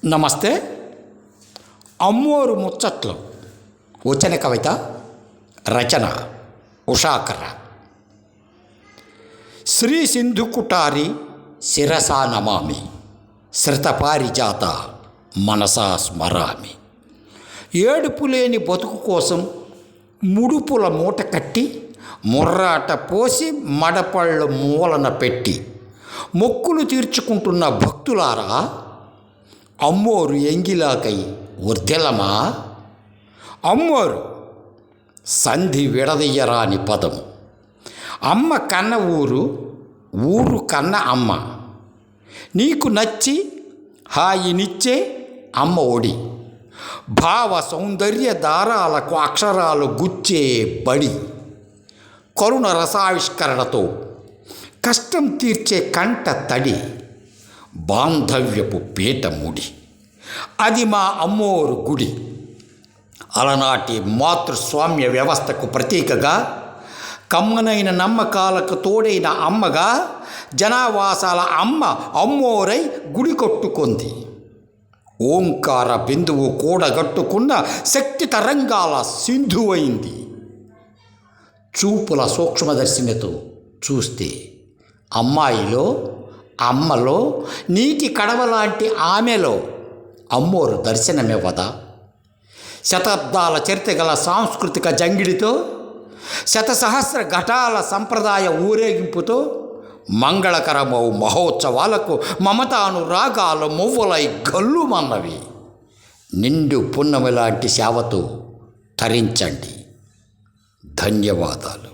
నమస్తే. అమ్మోరు ముచ్చట్లు వచన కవిత రచన ఉషాకర. శ్రీ సింధు కుటారి శిరసా నమామి, శ్రుతపారిజాత మనసా స్మరామి. ఏడుపు లేని బతుకు కోసం ముడుపుల మూట కట్టి ముర్రాట పోసి మడపళ్ళు మూలన పెట్టి మొక్కులు తీర్చుకుంటున్న భక్తులారా, అమ్మోరు ఎంగిలాకై వర్ధిల్లమా. అమ్మోరు సంధి విడదీయరాని పదం. అమ్మ కన్న ఊరు, ఊరు కన్న అమ్మ. నీకు నచ్చి హాయినిచ్చే అమ్మ ఒడి. భావ సౌందర్య దారాలకు అక్షరాలు గుచ్చే బడి. కరుణ రసావిష్కరణతో కష్టం తీర్చే కంట తడి. బాంధవ్యపు పీట ముడి. అది మా అమ్మోరు గుడి. అలనాటి మాతృస్వామ్య వ్యవస్థకు ప్రతీకగా, కమ్మనైన నమ్మకాలకు తోడైన అమ్మగా, జనావాసాల అమ్మ అమ్మోరై గుడి కట్టుకుంది. ఓంకార బిందువు కూడగట్టుకున్న శక్తి తరంగాల సింధువైంది. చూపుల సూక్ష్మదర్శినితో చూస్తే అమ్మాయిలో, అమ్మలో, నీటి కడవలాంటి ఆమెలో అమ్మోరు దర్శనమివ్వదా? శతాబ్దాల చరిత్ర గల సాంస్కృతిక జంగిడితో, శతసహస్ర ఘటాల సంప్రదాయ ఊరేగింపుతో, మంగళకరమౌ మహోత్సవాలకు మమతానురాగాలు మువ్వలై గల్లుమన్నవి. నిండు పున్నమి లాంటి సేవతో తరించండి. ధన్యవాదాలు.